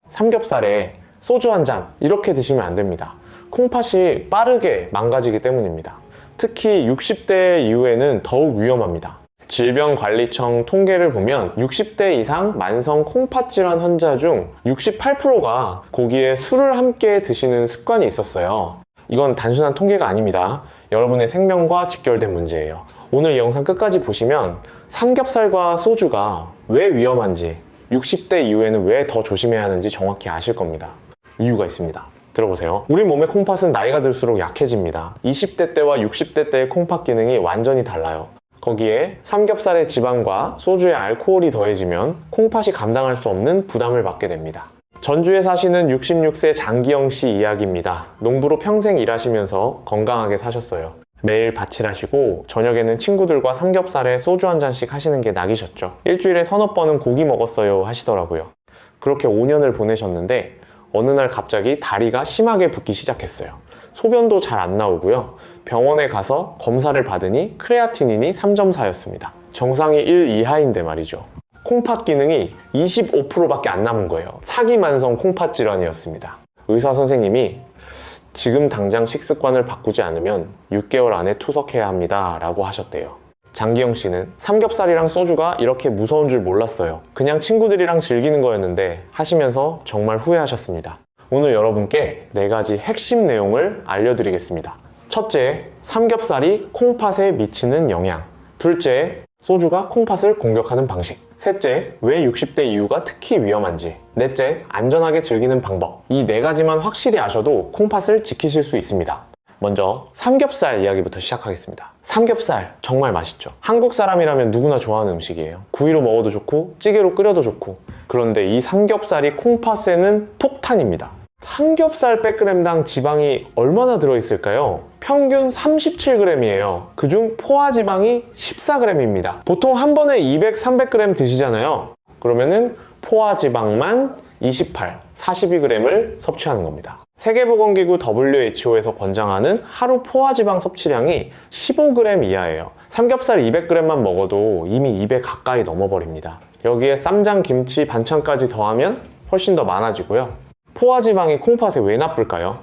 삼겹살에 소주 한 잔 이렇게 드시면 안 됩니다. 콩팥이 빠르게 망가지기 때문입니다. 특히 60대 이후에는 더욱 위험합니다. 질병관리청 통계를 보면 60대 이상 만성 콩팥 질환 환자 중 68%가 고기에 술을 함께 드시는 습관이 있었어요. 이건 단순한 통계가 아닙니다. 여러분의 생명과 직결된 문제예요. 오늘 이 영상 끝까지 보시면 삼겹살과 소주가 왜 위험한지, 60대 이후에는 왜 더 조심해야 하는지 정확히 아실 겁니다. 이유가 있습니다. 들어보세요. 우리 몸의 콩팥은 나이가 들수록 약해집니다. 20대 때와 60대 때의 콩팥 기능이 완전히 달라요. 거기에 삼겹살의 지방과 소주의 알코올이 더해지면 콩팥이 감당할 수 없는 부담을 받게 됩니다. 전주에 사시는 66세 장기영 씨 이야기입니다. 농부로 평생 일하시면서 건강하게 사셨어요. 매일 밭일하시고 저녁에는 친구들과 삼겹살에 소주 한 잔씩 하시는 게 낙이셨죠. 일주일에 서너 번은 고기 먹었어요 하시더라고요. 그렇게 5년을 보내셨는데 어느 날 갑자기 다리가 심하게 붓기 시작했어요. 소변도 잘 안 나오고요. 병원에 가서 검사를 받으니 크레아티닌이 3.4였습니다. 정상이 1 이하인데 말이죠. 콩팥 기능이 25%밖에 안 남은 거예요. 사기만성 콩팥 질환이었습니다. 의사 선생님이 지금 당장 식습관을 바꾸지 않으면 6개월 안에 투석해야 합니다 라고 하셨대요. 장기영 씨는 삼겹살이랑 소주가 이렇게 무서운 줄 몰랐어요. 그냥 친구들이랑 즐기는 거였는데 하시면서 정말 후회하셨습니다. 오늘 여러분께 4가지 핵심 내용을 알려드리겠습니다. 첫째, 삼겹살이 콩팥에 미치는 영향. 둘째, 소주가 콩팥을 공격하는 방식. 셋째, 왜 60대 이후가 특히 위험한지. 넷째, 안전하게 즐기는 방법. 이 4가지만 확실히 아셔도 콩팥을 지키실 수 있습니다. 먼저 삼겹살 이야기부터 시작하겠습니다. 삼겹살 정말 맛있죠. 한국 사람이라면 누구나 좋아하는 음식이에요. 구이로 먹어도 좋고 찌개로 끓여도 좋고. 그런데 이 삼겹살이 콩팥에는 폭탄입니다. 삼겹살 100g당 지방이 얼마나 들어있을까요? 평균 37g이에요. 그중 포화지방이 14g입니다. 보통 한 번에 200, 300g 드시잖아요. 그러면은 포화지방만 28, 42g을 섭취하는 겁니다. 세계보건기구 WHO에서 권장하는 하루 포화지방 섭취량이 15g 이하예요. 삼겹살 200g만 먹어도 이미 200 가까이 넘어버립니다. 여기에 쌈장, 김치, 반찬까지 더하면 훨씬 더 많아지고요. 포화지방이 콩팥에 왜 나쁠까요?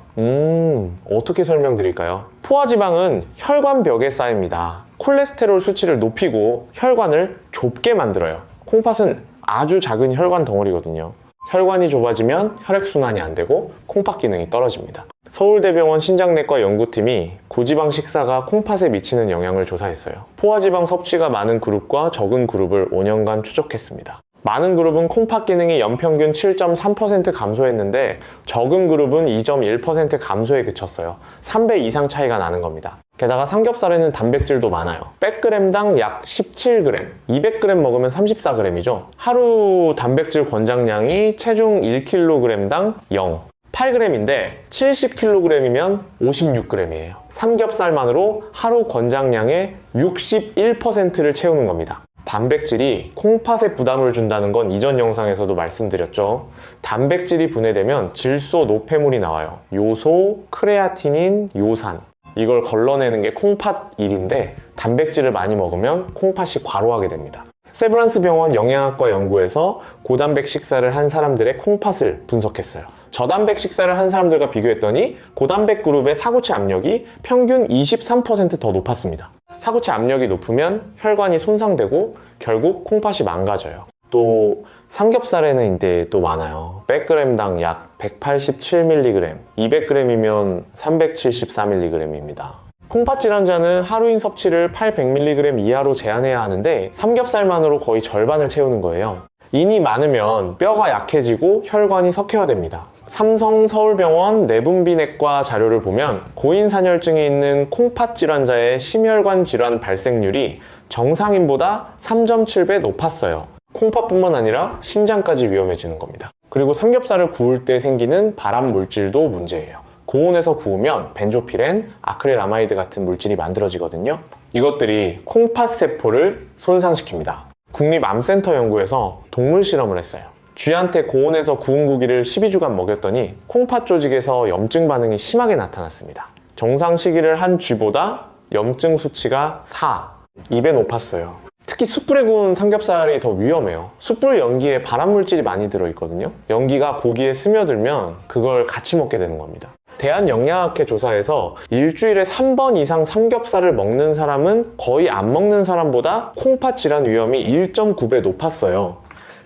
어떻게 설명드릴까요? 포화지방은 혈관벽에 쌓입니다. 콜레스테롤 수치를 높이고 혈관을 좁게 만들어요. 콩팥은 아주 작은 혈관 덩어리거든요. 혈관이 좁아지면 혈액순환이 안 되고 콩팥 기능이 떨어집니다. 서울대병원 신장내과 연구팀이 고지방 식사가 콩팥에 미치는 영향을 조사했어요. 포화지방 섭취가 많은 그룹과 적은 그룹을 5년간 추적했습니다. 많은 그룹은 콩팥 기능이 연평균 7.3% 감소했는데 적은 그룹은 2.1% 감소에 그쳤어요. 3배 이상 차이가 나는 겁니다. 게다가 삼겹살에는 단백질도 많아요. 100g당 약 17g, 200g 먹으면 34g이죠. 하루 단백질 권장량이 체중 1kg당 0, 8g인데 70kg이면 56g이에요. 삼겹살만으로 하루 권장량의 61%를 채우는 겁니다. 단백질이 콩팥에 부담을 준다는 건 이전 영상에서도 말씀드렸죠. 단백질이 분해되면 질소 노폐물이 나와요. 요소, 크레아티닌, 요산. 이걸 걸러내는 게 콩팥 일인데 단백질을 많이 먹으면 콩팥이 과로하게 됩니다. 세브란스 병원 영양학과 연구에서 고단백 식사를 한 사람들의 콩팥을 분석했어요. 저단백 식사를 한 사람들과 비교했더니 고단백 그룹의 사구체 압력이 평균 23% 더 높았습니다. 사구체 압력이 높으면 혈관이 손상되고 결국 콩팥이 망가져요. 또 삼겹살에는 이제 또 많아요. 100g당 약 187mg, 200g이면 374mg입니다. 콩팥 질환자는 하루인 섭취를 800mg 이하로 제한해야 하는데 삼겹살만으로 거의 절반을 채우는 거예요. 인이 많으면 뼈가 약해지고 혈관이 석회화됩니다. 삼성서울병원 내분비내과 자료를 보면 고인산혈증이 있는 콩팥 질환자의 심혈관 질환 발생률이 정상인보다 3.7배 높았어요. 콩팥뿐만 아니라 심장까지 위험해지는 겁니다. 그리고 삼겹살을 구울 때 생기는 발암 물질도 문제예요. 고온에서 구우면 벤조피렌, 아크릴아마이드 같은 물질이 만들어지거든요. 이것들이 콩팥 세포를 손상시킵니다. 국립암센터 연구에서 동물 실험을 했어요. 쥐한테 고온에서 구운 고기를 12주간 먹였더니 콩팥 조직에서 염증 반응이 심하게 나타났습니다. 정상 시기를 한 쥐보다 염증 수치가 4, 2배 높았어요. 특히 숯불에 구운 삼겹살이 더 위험해요. 숯불 연기에 발암물질이 많이 들어있거든요. 연기가 고기에 스며들면 그걸 같이 먹게 되는 겁니다. 대한영양학회 조사에서 일주일에 3번 이상 삼겹살을 먹는 사람은 거의 안 먹는 사람보다 콩팥 질환 위험이 1.9배 높았어요.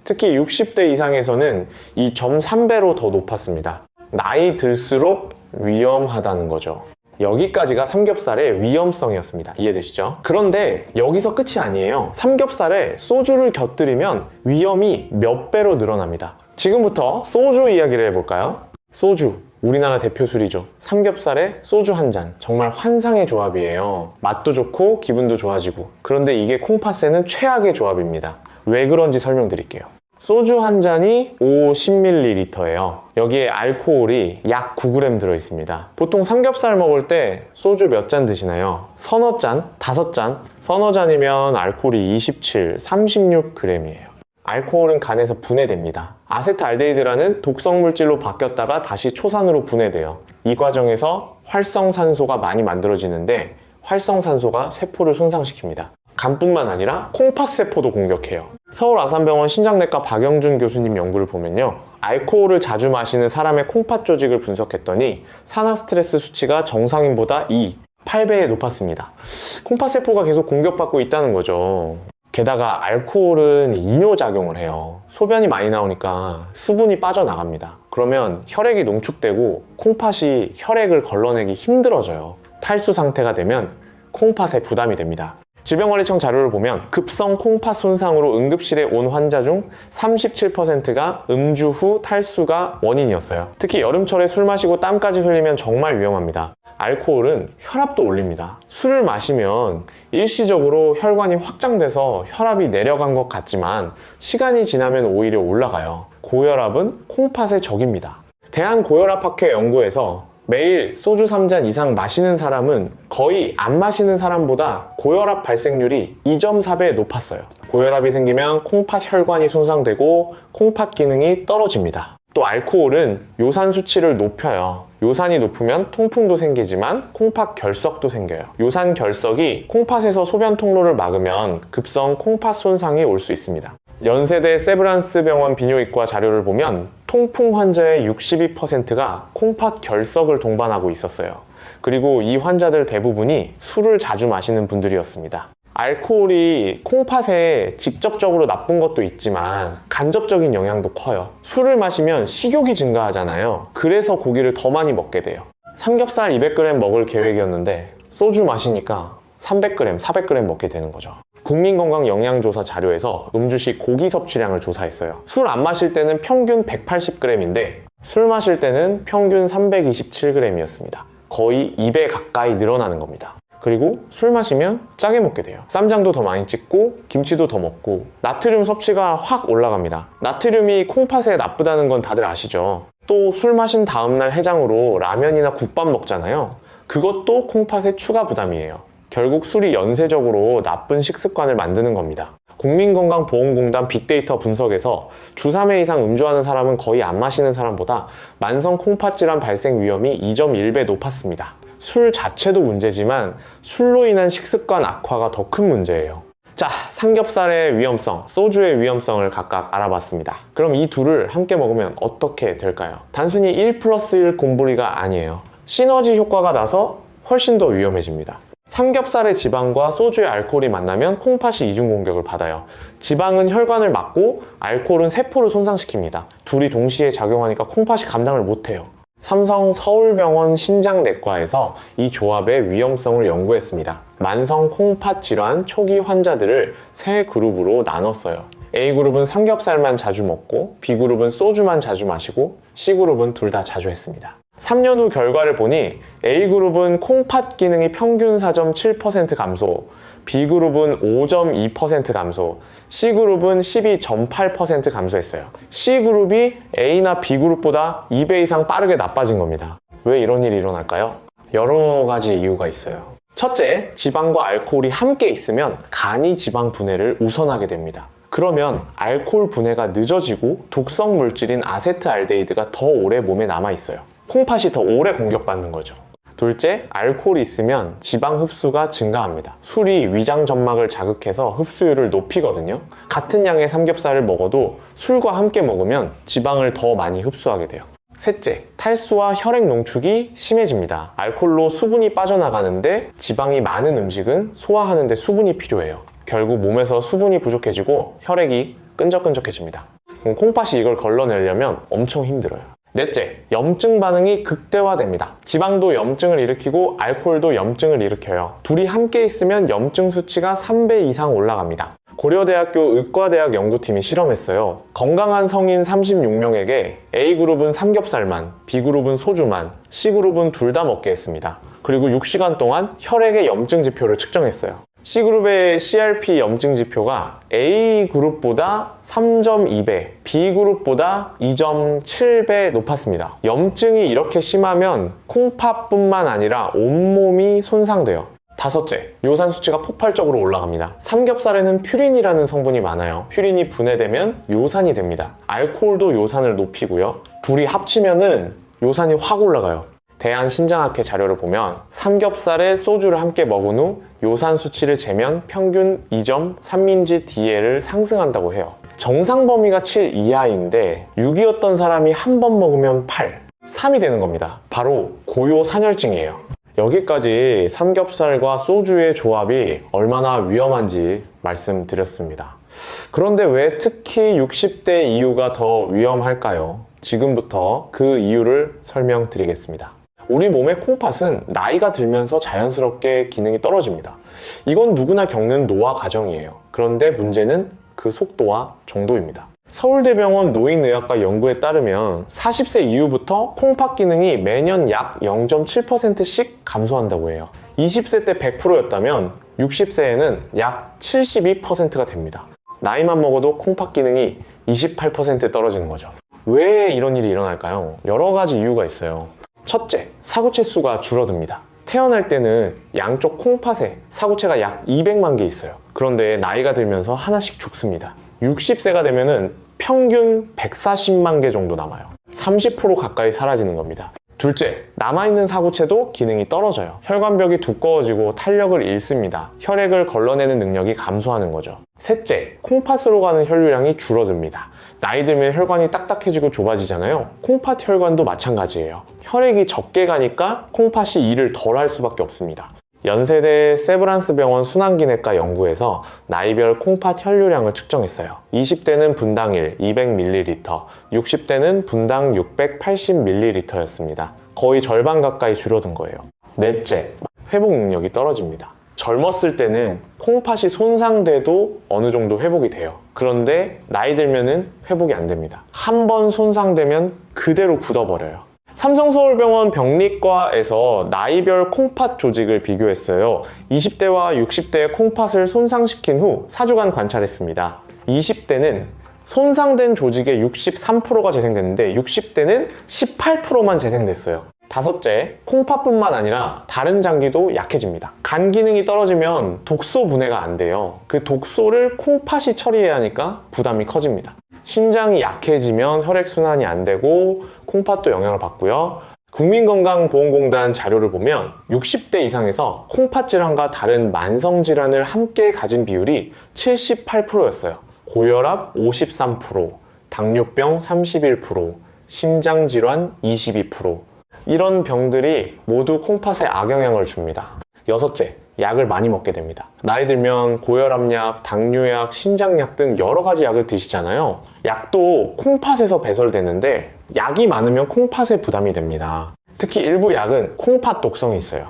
특히 60대 이상에서는 2.3배로 더 높았습니다. 나이 들수록 위험하다는 거죠. 여기까지가 삼겹살의 위험성이었습니다. 이해되시죠? 그런데 여기서 끝이 아니에요. 삼겹살에 소주를 곁들이면 위험이 몇 배로 늘어납니다. 지금부터 소주 이야기를 해볼까요? 소주, 우리나라 대표 술이죠. 삼겹살에 소주 한 잔, 정말 환상의 조합이에요. 맛도 좋고 기분도 좋아지고. 그런데 이게 콩팥에는 최악의 조합입니다. 왜 그런지 설명드릴게요. 소주 한 잔이 50ml예요. 여기에 알코올이 약 9g 들어있습니다. 보통 삼겹살 먹을 때 소주 몇 잔 드시나요? 서너 잔? 5잔? 서너 잔이면 알코올이 27, 36g이에요. 알코올은 간에서 분해됩니다. 아세트알데히드라는 독성 물질로 바뀌었다가 다시 초산으로 분해돼요. 이 과정에서 활성산소가 많이 만들어지는데 활성산소가 세포를 손상시킵니다. 간뿐만 아니라 콩팥 세포도 공격해요. 서울 아산병원 신장내과 박영준 교수님 연구를 보면요, 알코올을 자주 마시는 사람의 콩팥 조직을 분석했더니 산화 스트레스 수치가 정상인보다 8배에 높았습니다. 콩팥 세포가 계속 공격받고 있다는 거죠. 게다가 알코올은 이뇨작용을 해요. 소변이 많이 나오니까 수분이 빠져나갑니다. 그러면 혈액이 농축되고 콩팥이 혈액을 걸러내기 힘들어져요. 탈수 상태가 되면 콩팥에 부담이 됩니다. 질병관리청 자료를 보면 급성 콩팥 손상으로 응급실에 온 환자 중 37%가 음주 후 탈수가 원인이었어요. 특히 여름철에 술 마시고 땀까지 흘리면 정말 위험합니다. 알코올은 혈압도 올립니다. 술을 마시면 일시적으로 혈관이 확장돼서 혈압이 내려간 것 같지만 시간이 지나면 오히려 올라가요. 고혈압은 콩팥의 적입니다. 대한고혈압학회 연구에서 매일 소주 3잔 이상 마시는 사람은 거의 안 마시는 사람보다 고혈압 발생률이 2.4배 높았어요. 고혈압이 생기면 콩팥 혈관이 손상되고 콩팥 기능이 떨어집니다. 또 알코올은 요산 수치를 높여요. 요산이 높으면 통풍도 생기지만 콩팥 결석도 생겨요. 요산 결석이 콩팥에서 소변 통로를 막으면 급성 콩팥 손상이 올 수 있습니다. 연세대 세브란스 병원 비뇨기과 자료를 보면 통풍 환자의 62%가 콩팥 결석을 동반하고 있었어요. 그리고 이 환자들 대부분이 술을 자주 마시는 분들이었습니다. 알코올이 콩팥에 직접적으로 나쁜 것도 있지만 간접적인 영향도 커요. 술을 마시면 식욕이 증가하잖아요. 그래서 고기를 더 많이 먹게 돼요. 삼겹살 200g 먹을 계획이었는데 소주 마시니까 300g, 400g 먹게 되는 거죠. 국민건강영양조사 자료에서 음주시 고기 섭취량을 조사했어요. 술 안 마실 때는 평균 180g인데 술 마실 때는 평균 327g이었습니다. 거의 2배 가까이 늘어나는 겁니다. 그리고 술 마시면 짜게 먹게 돼요. 쌈장도 더 많이 찍고 김치도 더 먹고 나트륨 섭취가 확 올라갑니다. 나트륨이 콩팥에 나쁘다는 건 다들 아시죠? 또 술 마신 다음날 해장으로 라면이나 국밥 먹잖아요. 그것도 콩팥의 추가 부담이에요. 결국 술이 연쇄적으로 나쁜 식습관을 만드는 겁니다. 국민건강보험공단 빅데이터 분석에서 주 3회 이상 음주하는 사람은 거의 안 마시는 사람보다 만성 콩팥 질환 발생 위험이 2.1배 높았습니다. 술 자체도 문제지만 술로 인한 식습관 악화가 더 큰 문제예요. 자, 삼겹살의 위험성, 소주의 위험성을 각각 알아봤습니다. 그럼 이 둘을 함께 먹으면 어떻게 될까요? 단순히 1+1 곰보리가 아니에요. 시너지 효과가 나서 훨씬 더 위험해집니다. 삼겹살의 지방과 소주의 알코올이 만나면 콩팥이 이중 공격을 받아요. 지방은 혈관을 막고 알코올은 세포를 손상시킵니다. 둘이 동시에 작용하니까 콩팥이 감당을 못해요. 삼성 서울병원 신장내과에서 이 조합의 위험성을 연구했습니다. 만성 콩팥 질환 초기 환자들을 세 그룹으로 나눴어요. A그룹은 삼겹살만 자주 먹고 B그룹은 소주만 자주 마시고 C그룹은 둘 다 자주 했습니다. 3년 후 결과를 보니 A그룹은 콩팥 기능이 평균 4.7% 감소, B그룹은 5.2% 감소, C그룹은 12.8% 감소했어요. C그룹이 A나 B그룹보다 2배 이상 빠르게 나빠진 겁니다. 왜 이런 일이 일어날까요? 여러 가지 이유가 있어요. 첫째, 지방과 알코올이 함께 있으면 간이 지방 분해를 우선하게 됩니다. 그러면 알코올 분해가 늦어지고 독성 물질인 아세트알데히드가 더 오래 몸에 남아있어요. 콩팥이 더 오래 공격받는 거죠. 둘째, 알코올이 있으면 지방 흡수가 증가합니다. 술이 위장 점막을 자극해서 흡수율을 높이거든요. 같은 양의 삼겹살을 먹어도 술과 함께 먹으면 지방을 더 많이 흡수하게 돼요. 셋째, 탈수와 혈액 농축이 심해집니다. 알코올로 수분이 빠져나가는데 지방이 많은 음식은 소화하는 데 수분이 필요해요. 결국 몸에서 수분이 부족해지고 혈액이 끈적끈적해집니다. 콩팥이 이걸 걸러내려면 엄청 힘들어요. 넷째, 염증 반응이 극대화됩니다. 지방도 염증을 일으키고 알코올도 염증을 일으켜요. 둘이 함께 있으면 염증 수치가 3배 이상 올라갑니다. 고려대학교 의과대학 연구팀이 실험했어요. 건강한 성인 36명에게 A그룹은 삼겹살만, B그룹은 소주만, C그룹은 둘 다 먹게 했습니다. 그리고 6시간 동안 혈액의 염증 지표를 측정했어요. C그룹의 CRP 염증 지표가 A그룹보다 3.2배, B그룹보다 2.7배 높았습니다. 염증이 이렇게 심하면 콩팥뿐만 아니라 온몸이 손상돼요. 다섯째, 요산 수치가 폭발적으로 올라갑니다. 삼겹살에는 퓨린이라는 성분이 많아요. 퓨린이 분해되면 요산이 됩니다. 알코올도 요산을 높이고요. 둘이 합치면은 요산이 확 올라가요. 대한신장학회 자료를 보면 삼겹살에 소주를 함께 먹은 후 요산 수치를 재면 평균 2점 3인지 DL을 상승한다고 해요. 정상 범위가 7 이하인데 6이었던 사람이 한 번 먹으면 8, 3이 되는 겁니다. 바로 고요산혈증이에요. 여기까지 삼겹살과 소주의 조합이 얼마나 위험한지 말씀드렸습니다. 그런데 왜 특히 60대 이후가 더 위험할까요? 지금부터 그 이유를 설명드리겠습니다. 우리 몸의 콩팥은 나이가 들면서 자연스럽게 기능이 떨어집니다. 이건 누구나 겪는 노화 과정이에요. 그런데 문제는 그 속도와 정도입니다. 서울대병원 노인의학과 연구에 따르면 40세 이후부터 콩팥 기능이 매년 약 0.7%씩 감소한다고 해요. 20세 때 100%였다면 60세에는 약 72%가 됩니다. 나이만 먹어도 콩팥 기능이 28% 떨어지는 거죠. 왜 이런 일이 일어날까요? 여러 가지 이유가 있어요. 첫째, 사구체 수가 줄어듭니다. 태어날 때는 양쪽 콩팥에 사구체가 약 200만 개 있어요. 그런데 나이가 들면서 하나씩 죽습니다. 60세가 되면은 평균 140만 개 정도 남아요. 30% 가까이 사라지는 겁니다. 둘째, 남아있는 사구체도 기능이 떨어져요. 혈관벽이 두꺼워지고 탄력을 잃습니다. 혈액을 걸러내는 능력이 감소하는 거죠. 셋째, 콩팥으로 가는 혈류량이 줄어듭니다. 나이 들면 혈관이 딱딱해지고 좁아지잖아요. 콩팥 혈관도 마찬가지예요. 혈액이 적게 가니까 콩팥이 일을 덜 할 수밖에 없습니다. 연세대 세브란스 병원 순환기내과 연구에서 나이별 콩팥 혈류량을 측정했어요. 20대는 분당 1, 200ml, 60대는 분당 680ml였습니다. 거의 절반 가까이 줄어든 거예요. 넷째, 회복 능력이 떨어집니다. 젊었을 때는 콩팥이 손상돼도 어느 정도 회복이 돼요. 그런데 나이 들면은 회복이 안 됩니다. 한 번 손상되면 그대로 굳어버려요. 삼성서울병원 병리과에서 나이별 콩팥 조직을 비교했어요. 20대와 60대의 콩팥을 손상시킨 후 4주간 관찰했습니다. 20대는 손상된 조직의 63%가 재생됐는데 60대는 18%만 재생됐어요. 다섯째, 콩팥뿐만 아니라 다른 장기도 약해집니다. 간 기능이 떨어지면 독소 분해가 안 돼요. 그 독소를 콩팥이 처리해야 하니까 부담이 커집니다. 신장이 약해지면 혈액순환이 안 되고 콩팥도 영향을 받고요. 국민건강보험공단 자료를 보면 60대 이상에서 콩팥 질환과 다른 만성 질환을 함께 가진 비율이 78%였어요. 고혈압 53%, 당뇨병 31%, 심장질환 22%. 이런 병들이 모두 콩팥에 악영향을 줍니다. 여섯째, 약을 많이 먹게 됩니다. 나이 들면 고혈압약, 당뇨약, 심장약 등 여러 가지 약을 드시잖아요. 약도 콩팥에서 배설되는데 약이 많으면 콩팥에 부담이 됩니다. 특히 일부 약은 콩팥 독성이 있어요.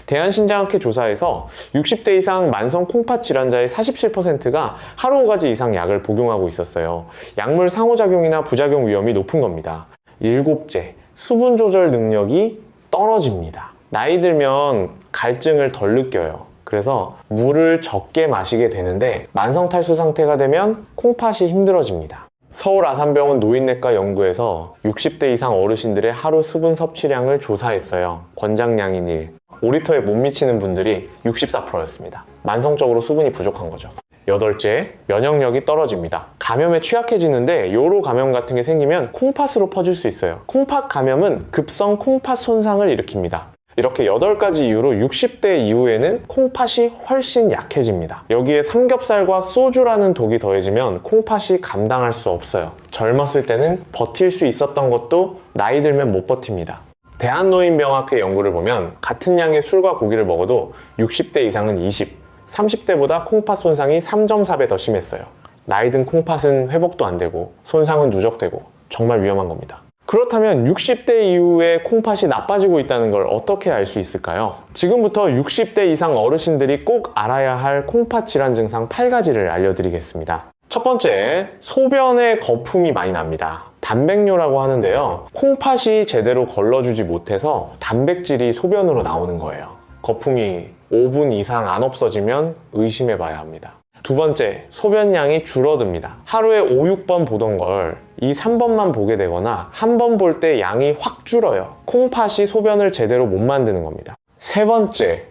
대한신장학회 조사에서 60대 이상 만성 콩팥 질환자의 47%가 하루 5가지 이상 약을 복용하고 있었어요. 약물 상호작용이나 부작용 위험이 높은 겁니다. 일곱째, 수분 조절 능력이 떨어집니다. 나이 들면 갈증을 덜 느껴요. 그래서 물을 적게 마시게 되는데 만성 탈수 상태가 되면 콩팥이 힘들어집니다. 서울 아산병원 노인내과 연구에서 60대 이상 어르신들의 하루 수분 섭취량을 조사했어요. 권장량인 1. 5리터에 못 미치는 분들이 64%였습니다. 만성적으로 수분이 부족한 거죠. 여덟째, 면역력이 떨어집니다. 감염에 취약해지는데 요로 감염 같은 게 생기면 콩팥으로 퍼질 수 있어요. 콩팥 감염은 급성 콩팥 손상을 일으킵니다. 이렇게 8가지 이유로 60대 이후에는 콩팥이 훨씬 약해집니다. 여기에 삼겹살과 소주라는 독이 더해지면 콩팥이 감당할 수 없어요. 젊었을 때는 버틸 수 있었던 것도 나이 들면 못 버팁니다. 대한노인병학회 연구를 보면 같은 양의 술과 고기를 먹어도 60대 이상은 30대보다 콩팥 손상이 3.4배 더 심했어요. 나이 든 콩팥은 회복도 안 되고 손상은 누적되고 정말 위험한 겁니다. 그렇다면 60대 이후에 콩팥이 나빠지고 있다는 걸 어떻게 알 수 있을까요? 지금부터 60대 이상 어르신들이 꼭 알아야 할 콩팥 질환 증상 8가지를 알려드리겠습니다. 첫 번째, 소변에 거품이 많이 납니다. 단백뇨라고 하는데요. 콩팥이 제대로 걸러주지 못해서 단백질이 소변으로 나오는 거예요. 거품이 5분 이상 안 없어지면 의심해 봐야 합니다. 두 번째, 소변량이 줄어듭니다. 하루에 5, 6번 보던 걸 이 3번만 보게 되거나 한 번 볼 때 양이 확 줄어요. 콩팥이 소변을 제대로 못 만드는 겁니다. 세 번째,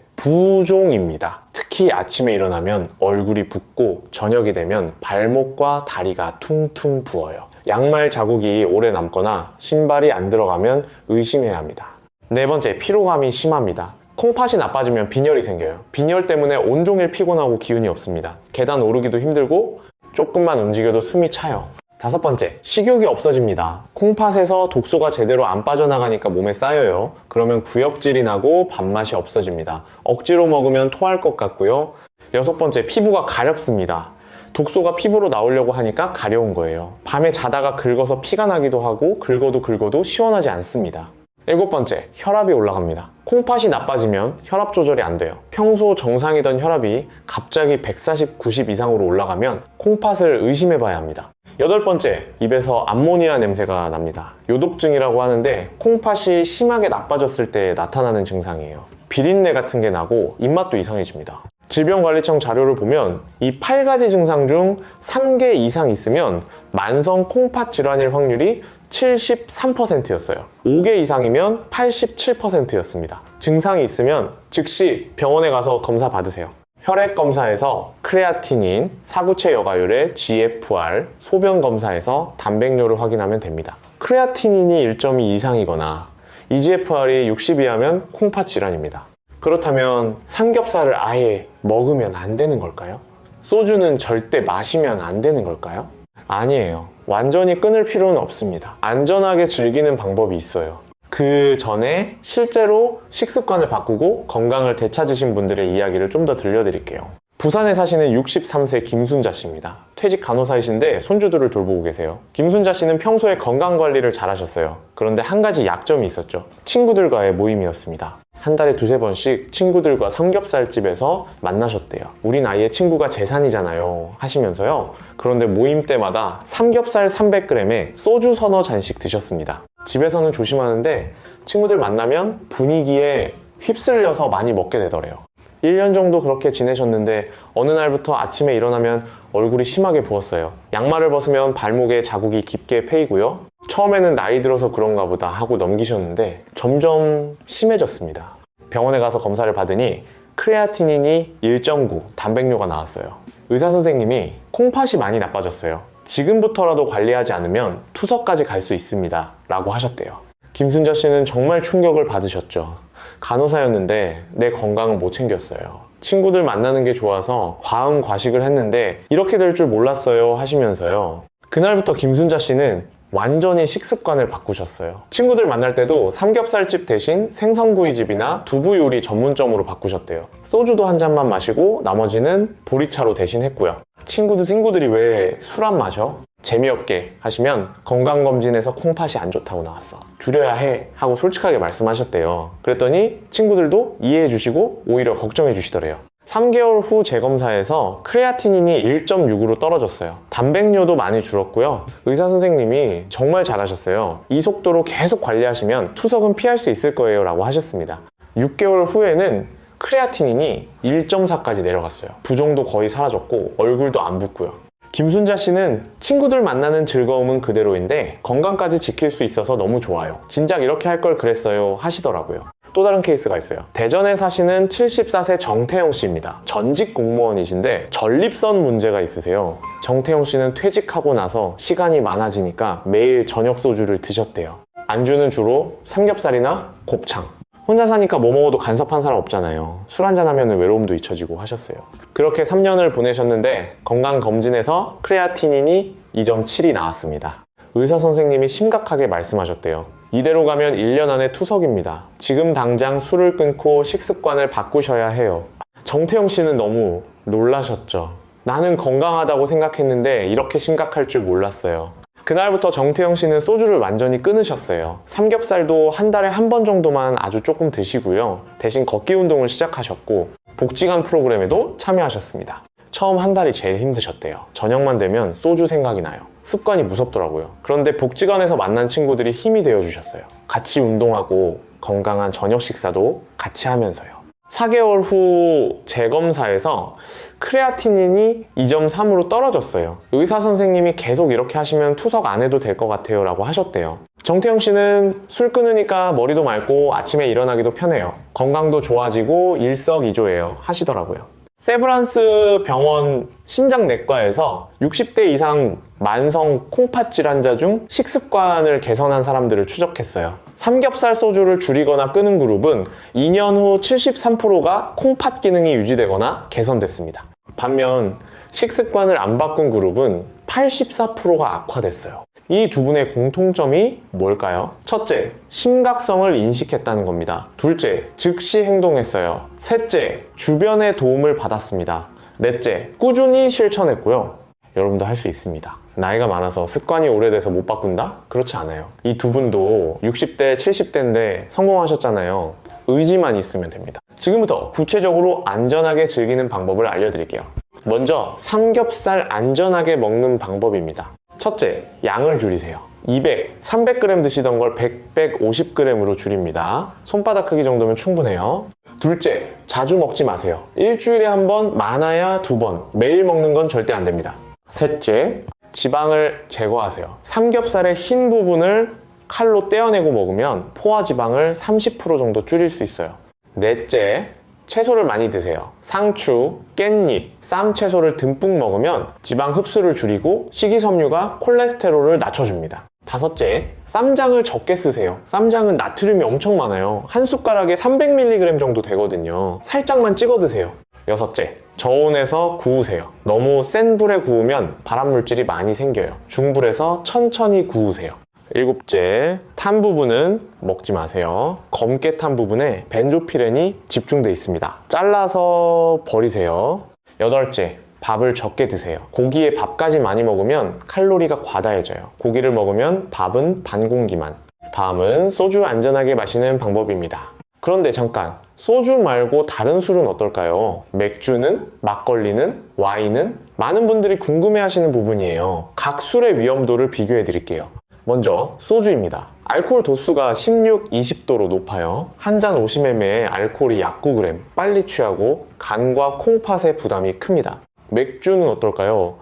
부종입니다. 특히 아침에 일어나면 얼굴이 붓고 저녁이 되면 발목과 다리가 퉁퉁 부어요. 양말 자국이 오래 남거나 신발이 안 들어가면 의심해야 합니다. 네 번째, 피로감이 심합니다. 콩팥이 나빠지면 빈혈이 생겨요. 빈혈 때문에 온종일 피곤하고 기운이 없습니다. 계단 오르기도 힘들고 조금만 움직여도 숨이 차요. 다섯 번째, 식욕이 없어집니다. 콩팥에서 독소가 제대로 안 빠져나가니까 몸에 쌓여요. 그러면 구역질이 나고 밥맛이 없어집니다. 억지로 먹으면 토할 것 같고요. 여섯 번째, 피부가 가렵습니다. 독소가 피부로 나오려고 하니까 가려운 거예요. 밤에 자다가 긁어서 피가 나기도 하고 긁어도 시원하지 않습니다. 일곱 번째, 혈압이 올라갑니다. 콩팥이 나빠지면 혈압 조절이 안 돼요. 평소 정상이던 혈압이 갑자기 140, 90 이상으로 올라가면 콩팥을 의심해 봐야 합니다. 여덟 번째, 입에서 암모니아 냄새가 납니다. 요독증이라고 하는데 콩팥이 심하게 나빠졌을 때 나타나는 증상이에요. 비린내 같은 게 나고 입맛도 이상해집니다. 질병관리청 자료를 보면 이 8가지 증상 중 3개 이상 있으면 만성 콩팥 질환일 확률이 73%였어요. 5개 이상이면 87%였습니다. 증상이 있으면 즉시 병원에 가서 검사 받으세요. 혈액 검사에서 크레아티닌, 사구체 여과율의 GFR, 소변 검사에서 단백뇨를 확인하면 됩니다. 크레아티닌이 1.2 이상이거나 eGFR이 60 이하면 콩팥 질환입니다. 그렇다면 삼겹살을 아예 먹으면 안 되는 걸까요? 소주는 절대 마시면 안 되는 걸까요? 아니에요. 완전히 끊을 필요는 없습니다. 안전하게 즐기는 방법이 있어요. 그 전에 실제로 식습관을 바꾸고 건강을 되찾으신 분들의 이야기를 좀 더 들려드릴게요. 부산에 사시는 63세 김순자 씨입니다. 퇴직 간호사이신데 손주들을 돌보고 계세요. 김순자 씨는 평소에 건강관리를 잘 하셨어요. 그런데 한 가지 약점이 있었죠. 친구들과의 모임이었습니다. 한 달에 2-3번씩 친구들과 삼겹살집에서 만나셨대요. 우린 아이의 친구가 재산이잖아요 하시면서요. 그런데 모임 때마다 삼겹살 300g에 소주 서너 잔씩 드셨습니다. 집에서는 조심하는데 친구들 만나면 분위기에 휩쓸려서 많이 먹게 되더래요. 1년 정도 그렇게 지내셨는데 어느 날부터 아침에 일어나면 얼굴이 심하게 부었어요. 양말을 벗으면 발목에 자국이 깊게 패이고요. 처음에는 나이 들어서 그런가 보다 하고 넘기셨는데 점점 심해졌습니다. 병원에 가서 검사를 받으니 크레아티닌이 1.9, 단백뇨가 나왔어요. 의사 선생님이 콩팥이 많이 나빠졌어요. 지금부터라도 관리하지 않으면 투석까지 갈 수 있습니다 라고 하셨대요. 김순자 씨는 정말 충격을 받으셨죠. 간호사였는데 내 건강을 못 챙겼어요. 친구들 만나는 게 좋아서 과음 과식을 했는데 이렇게 될 줄 몰랐어요 하시면서요. 그날부터 김순자 씨는 완전히 식습관을 바꾸셨어요. 친구들 만날 때도 삼겹살집 대신 생선구이집이나 두부 요리 전문점으로 바꾸셨대요. 소주도 한 잔만 마시고 나머지는 보리차로 대신했고요. 친구들이 왜 술 안 마셔? 재미없게 하시면 건강검진에서 콩팥이 안 좋다고 나왔어. 줄여야 해 하고 솔직하게 말씀하셨대요. 그랬더니 친구들도 이해해 주시고 오히려 걱정해 주시더래요. 3개월 후 재검사에서 크레아티닌이 1.6으로 떨어졌어요. 단백뇨도 많이 줄었고요. 의사 선생님이 정말 잘하셨어요. 이 속도로 계속 관리하시면 투석은 피할 수 있을 거예요 라고 하셨습니다. 6개월 후에는 크레아티닌이 1.4까지 내려갔어요. 부종도 거의 사라졌고 얼굴도 안 붓고요. 김순자 씨는 친구들 만나는 즐거움은 그대로인데 건강까지 지킬 수 있어서 너무 좋아요. 진작 이렇게 할 걸 그랬어요 하시더라고요. 또 다른 케이스가 있어요. 대전에 사시는 74세 정태영 씨입니다. 전직 공무원이신데 전립선 문제가 있으세요. 정태영 씨는 퇴직하고 나서 시간이 많아지니까 매일 저녁 소주를 드셨대요. 안주는 주로 삼겹살이나 곱창. 혼자 사니까 뭐 먹어도 간섭한 사람 없잖아요. 술 한잔 하면 외로움도 잊혀지고 하셨어요. 그렇게 3년을 보내셨는데 건강검진에서 크레아티닌이 2.7이 나왔습니다. 의사 선생님이 심각하게 말씀하셨대요. 이대로 가면 1년 안에 투석입니다. 지금 당장 술을 끊고 식습관을 바꾸셔야 해요. 정태영 씨는 너무 놀라셨죠. 나는 건강하다고 생각했는데 이렇게 심각할 줄 몰랐어요. 그날부터 정태영 씨는 소주를 완전히 끊으셨어요. 삼겹살도 한 달에 한 번 정도만 아주 조금 드시고요. 대신 걷기 운동을 시작하셨고 복지관 프로그램에도 참여하셨습니다. 처음 한 달이 제일 힘드셨대요. 저녁만 되면 소주 생각이 나요. 습관이 무섭더라고요. 그런데 복지관에서 만난 친구들이 힘이 되어주셨어요. 같이 운동하고 건강한 저녁 식사도 같이 하면서요. 4개월 후 재검사에서 크레아티닌이 2.3으로 떨어졌어요. 의사 선생님이 계속 이렇게 하시면 투석 안 해도 될 것 같아요 라고 하셨대요. 정태영 씨는 술 끊으니까 머리도 맑고 아침에 일어나기도 편해요. 건강도 좋아지고 일석이조예요 하시더라고요. 세브란스 병원 신장내과에서 60대 이상 만성 콩팥 질환자 중 식습관을 개선한 사람들을 추적했어요. 삼겹살 소주를 줄이거나 끊은 그룹은 2년 후 73%가 콩팥 기능이 유지되거나 개선됐습니다. 반면 식습관을 안 바꾼 그룹은 84%가 악화됐어요. 이 두 분의 공통점이 뭘까요? 첫째, 심각성을 인식했다는 겁니다. 둘째, 즉시 행동했어요. 셋째, 주변의 도움을 받았습니다. 넷째, 꾸준히 실천했고요. 여러분도 할 수 있습니다. 나이가 많아서 습관이 오래돼서 못 바꾼다? 그렇지 않아요. 이 두 분도 60대, 70대인데 성공하셨잖아요. 의지만 있으면 됩니다. 지금부터 구체적으로 안전하게 즐기는 방법을 알려드릴게요. 먼저 삼겹살 안전하게 먹는 방법입니다. 첫째, 양을 줄이세요. 200, 300g 드시던 걸 100, 150g으로 줄입니다. 손바닥 크기 정도면 충분해요. 둘째, 자주 먹지 마세요. 일주일에 한 번, 많아야 2번. 매일 먹는 건 절대 안 됩니다. 셋째, 지방을 제거하세요. 삼겹살의 흰 부분을 칼로 떼어내고 먹으면 포화 지방을 30% 정도 줄일 수 있어요. 넷째, 채소를 많이 드세요. 상추, 깻잎, 쌈 채소를 듬뿍 먹으면 지방 흡수를 줄이고 식이섬유가 콜레스테롤을 낮춰줍니다. 다섯째, 쌈장을 적게 쓰세요. 쌈장은 나트륨이 엄청 많아요. 한 숟가락에 300mg 정도 되거든요. 살짝만 찍어 드세요. 여섯째, 저온에서 구우세요. 너무 센 불에 구우면 발암물질이 많이 생겨요. 중불에서 천천히 구우세요. 일곱째, 탄 부분은 먹지 마세요. 검게 탄 부분에 벤조피렌이 집중돼 있습니다. 잘라서 버리세요. 여덟째, 밥을 적게 드세요. 고기에 밥까지 많이 먹으면 칼로리가 과다해져요. 고기를 먹으면 밥은 반 공기만. 다음은 소주 안전하게 마시는 방법입니다. 그런데 잠깐, 소주 말고 다른 술은 어떨까요? 맥주는, 막걸리는, 와인은? 많은 분들이 궁금해하시는 부분이에요. 각 술의 위험도를 비교해 드릴게요. 먼저 소주입니다. 알코올 도수가 16, 20도로 높아요. 한 잔 50ml에 알코올이 약 9g. 빨리 취하고 간과 콩팥의 부담이 큽니다. 맥주는 어떨까요?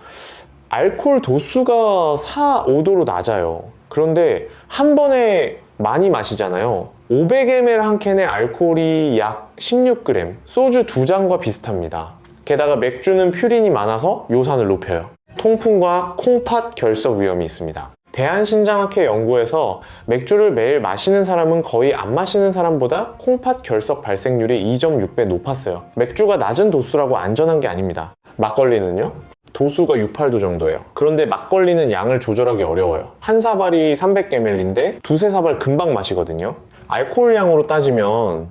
알코올 도수가 4, 5도로 낮아요. 그런데 한 번에 많이 마시잖아요. 500ml 한 캔에 알코올이 약 16g. 소주 2잔과 비슷합니다. 게다가 맥주는 퓨린이 많아서 요산을 높여요. 통풍과 콩팥 결석 위험이 있습니다. 대한신장학회 연구에서 맥주를 매일 마시는 사람은 거의 안 마시는 사람보다 콩팥 결석 발생률이 2.6배 높았어요. 맥주가 낮은 도수라고 안전한 게 아닙니다. 막걸리는요? 도수가 68도 정도예요. 그런데 막걸리는 양을 조절하기 어려워요. 한 사발이 300ml인데 두세 사발 금방 마시거든요. 알코올 양으로 따지면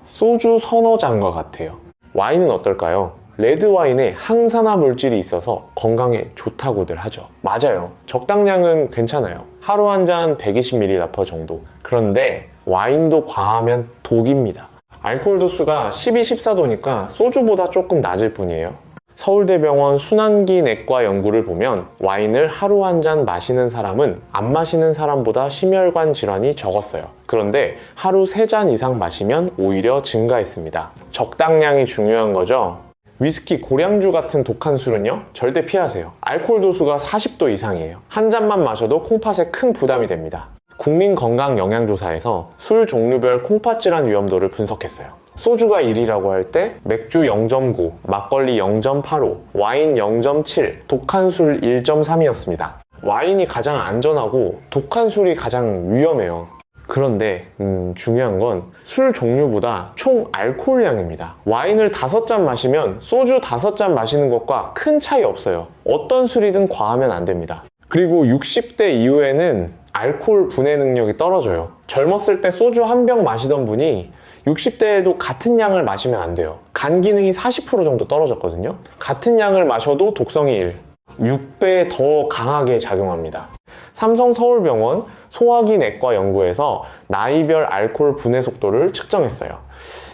소주 서너 잔과 같아요. 와인은 어떨까요? 레드와인에 항산화 물질이 있어서 건강에 좋다고들 하죠. 맞아요. 적당량은 괜찮아요. 하루 한 잔 120ml 정도. 그런데 와인도 과하면 독입니다. 알코올 도수가 12, 14도니까 소주보다 조금 낮을 뿐이에요. 서울대병원 순환기 내과 연구를 보면 와인을 하루 한 잔 마시는 사람은 안 마시는 사람보다 심혈관 질환이 적었어요. 그런데 하루 3잔 이상 마시면 오히려 증가했습니다. 적당량이 중요한 거죠. 위스키, 고량주 같은 독한 술은요? 절대 피하세요. 알코올 도수가 40도 이상이에요. 한 잔만 마셔도 콩팥에 큰 부담이 됩니다. 국민건강영양조사에서 술 종류별 콩팥 질환 위험도를 분석했어요. 소주가 1위라고 할 때 맥주 0.9, 막걸리 0.85, 와인 0.7, 독한 술 1.3이었습니다. 와인이 가장 안전하고 독한 술이 가장 위험해요. 그런데 중요한 건 술 종류보다 총 알코올량입니다. 와인을 5잔 마시면 소주 5잔 마시는 것과 큰 차이 없어요. 어떤 술이든 과하면 안 됩니다. 그리고 60대 이후에는 알코올 분해 능력이 떨어져요. 젊었을 때 소주 한 병 마시던 분이 60대에도 같은 양을 마시면 안 돼요. 간 기능이 40% 정도 떨어졌거든요. 같은 양을 마셔도 독성이 1, 6배 더 강하게 작용합니다. 삼성서울병원 소화기 내과 연구에서 나이별 알코올 분해 속도를 측정했어요.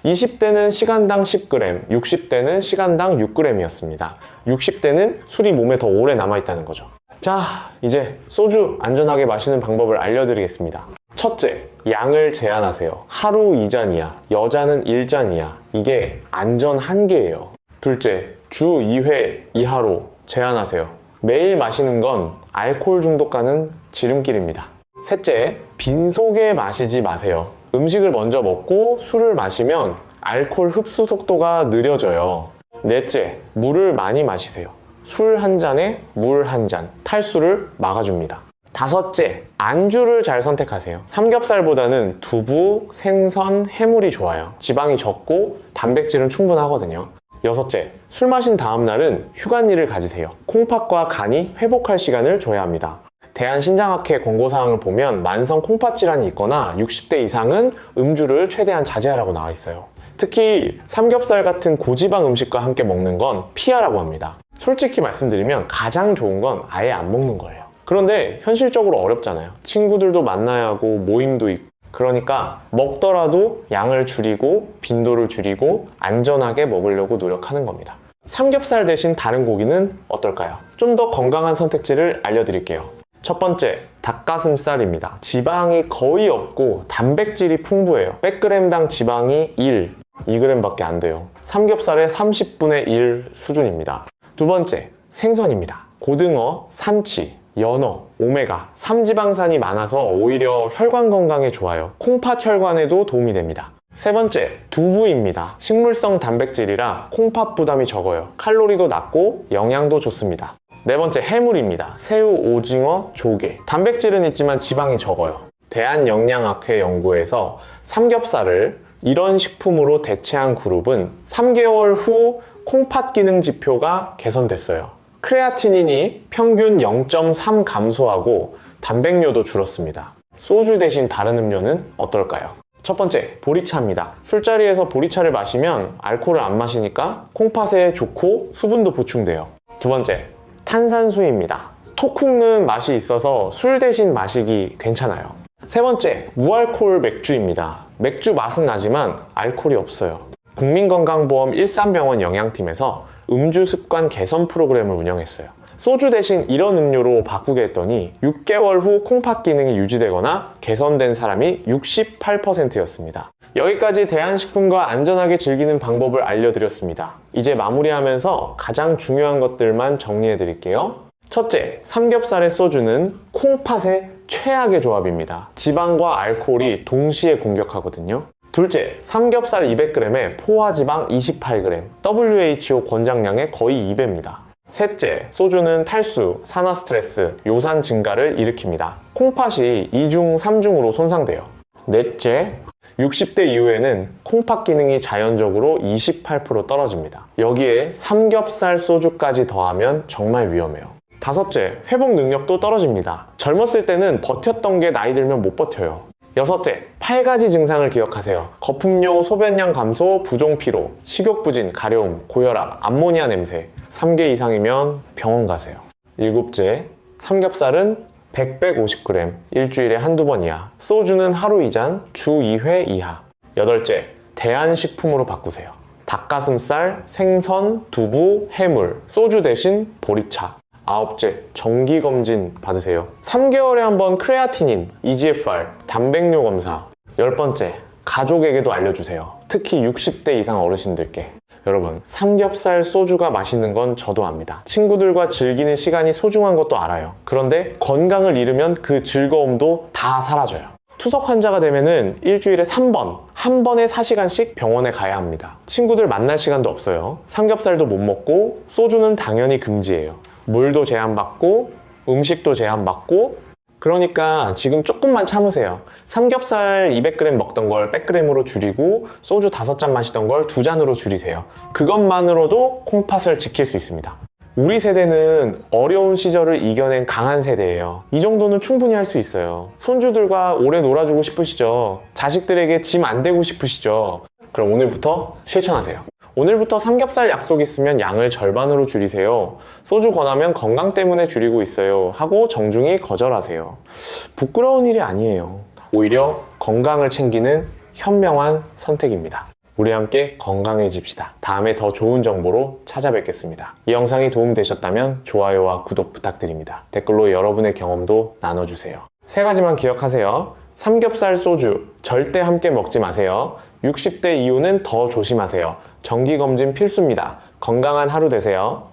20대는 시간당 10g, 60대는 시간당 6g이었습니다. 60대는 술이 몸에 더 오래 남아있다는 거죠. 자, 이제 소주 안전하게 마시는 방법을 알려드리겠습니다. 첫째, 양을 제한하세요. 하루 2잔 이하, 여자는 1잔 이하. 이게 안전 한계예요. 둘째, 주 2회 이하로 제한하세요. 매일 마시는 건 알코올 중독 가는 지름길입니다. 셋째, 빈속에 마시지 마세요. 음식을 먼저 먹고 술을 마시면 알코올 흡수 속도가 느려져요. 넷째, 물을 많이 마시세요. 술 한 잔에 물 한 잔, 탈수를 막아줍니다. 다섯째, 안주를 잘 선택하세요. 삼겹살보다는 두부, 생선, 해물이 좋아요. 지방이 적고 단백질은 충분하거든요. 여섯째, 술 마신 다음 날은 휴관일을 가지세요. 콩팥과 간이 회복할 시간을 줘야 합니다. 대한신장학회 권고사항을 보면 만성 콩팥 질환이 있거나 60대 이상은 음주를 최대한 자제하라고 나와 있어요. 특히 삼겹살 같은 고지방 음식과 함께 먹는 건 피하라고 합니다. 솔직히 말씀드리면 가장 좋은 건 아예 안 먹는 거예요. 그런데 현실적으로 어렵잖아요. 친구들도 만나야 하고 모임도 있고. 그러니까 먹더라도 양을 줄이고 빈도를 줄이고 안전하게 먹으려고 노력하는 겁니다. 삼겹살 대신 다른 고기는 어떨까요? 좀 더 건강한 선택지를 알려드릴게요. 첫 번째, 닭가슴살입니다. 지방이 거의 없고 단백질이 풍부해요. 100g당 지방이 2g밖에 안 돼요. 삼겹살의 30분의 1 수준입니다. 두 번째, 생선입니다. 고등어, 삼치, 연어, 오메가, 삼지방산이 많아서 오히려 혈관 건강에 좋아요. 콩팥 혈관에도 도움이 됩니다. 세 번째, 두부입니다. 식물성 단백질이라 콩팥 부담이 적어요. 칼로리도 낮고 영양도 좋습니다. 네 번째, 해물입니다. 새우, 오징어, 조개. 단백질은 있지만 지방이 적어요. 대한영양학회 연구에서 삼겹살을 이런 식품으로 대체한 그룹은 3개월 후 콩팥 기능 지표가 개선됐어요. 크레아티닌이 평균 0.3 감소하고 단백뇨도 줄었습니다. 소주 대신 다른 음료는 어떨까요? 첫 번째, 보리차입니다. 술자리에서 보리차를 마시면 알코올을 안 마시니까 콩팥에 좋고 수분도 보충돼요. 두 번째, 탄산수입니다. 톡 훅는 맛이 있어서 술 대신 마시기 괜찮아요. 세 번째, 무알코올 맥주입니다. 맥주 맛은 나지만 알코올이 없어요. 국민건강보험 일산병원 영양팀에서 음주 습관 개선 프로그램을 운영했어요. 소주 대신 이런 음료로 바꾸게 했더니 6개월 후 콩팥 기능이 유지되거나 개선된 사람이 68%였습니다. 여기까지 대한식품과 안전하게 즐기는 방법을 알려드렸습니다. 이제 마무리하면서 가장 중요한 것들만 정리해 드릴게요. 첫째, 삼겹살의 소주는 콩팥의 최악의 조합입니다. 지방과 알코올이 동시에 공격하거든요. 둘째, 삼겹살 200g에 포화지방 28g, WHO 권장량의 거의 2배입니다. 셋째, 소주는 탈수, 산화 스트레스, 요산 증가를 일으킵니다. 콩팥이 2중, 3중으로 손상돼요. 넷째, 60대 이후에는 콩팥 기능이 자연적으로 28% 떨어집니다. 여기에 삼겹살 소주까지 더하면 정말 위험해요. 다섯째, 회복 능력도 떨어집니다. 젊었을 때는 버텼던 게 나이 들면 못 버텨요. 여섯째, 8가지 증상을 기억하세요. 거품료, 소변량 감소, 부종피로, 식욕부진, 가려움, 고혈압, 암모니아 냄새. 3개 이상이면 병원 가세요. 일곱째, 삼겹살은 100-150g, 일주일에 한두 번 이하. 소주는 하루 2잔, 주 2회 이하. 여덟째, 대한식품으로 바꾸세요. 닭가슴살, 생선, 두부, 해물, 소주 대신 보리차. 아홉째, 정기검진 받으세요. 3개월에 한 번 크레아티닌, EGFR, 단백뇨 검사. 10번째, 가족에게도 알려주세요. 특히 60대 이상 어르신들께. 여러분, 삼겹살 소주가 맛있는 건 저도 압니다. 친구들과 즐기는 시간이 소중한 것도 알아요. 그런데 건강을 잃으면 그 즐거움도 다 사라져요. 투석 환자가 되면은 일주일에 3번, 한 번에 4시간씩 병원에 가야 합니다. 친구들 만날 시간도 없어요. 삼겹살도 못 먹고, 소주는 당연히 금지예요. 물도 제한받고, 음식도 제한받고, 그러니까 지금 조금만 참으세요. 삼겹살 200g 먹던 걸 100g으로 줄이고 소주 5잔 마시던 걸 2잔으로 줄이세요. 그것만으로도 콩팥을 지킬 수 있습니다. 우리 세대는 어려운 시절을 이겨낸 강한 세대예요. 이 정도는 충분히 할 수 있어요. 손주들과 오래 놀아주고 싶으시죠? 자식들에게 짐 안 되고 싶으시죠? 그럼 오늘부터 실천하세요. 오늘부터 삼겹살 약속 있으면 양을 절반으로 줄이세요. 소주 권하면 건강 때문에 줄이고 있어요. 하고 정중히 거절하세요. 부끄러운 일이 아니에요. 오히려 건강을 챙기는 현명한 선택입니다. 우리 함께 건강해집시다. 다음에 더 좋은 정보로 찾아뵙겠습니다. 이 영상이 도움되셨다면 좋아요와 구독 부탁드립니다. 댓글로 여러분의 경험도 나눠주세요. 3가지만 기억하세요. 삼겹살, 소주 절대 함께 먹지 마세요. 60대 이후는 더 조심하세요. 정기검진 필수입니다. 건강한 하루 되세요.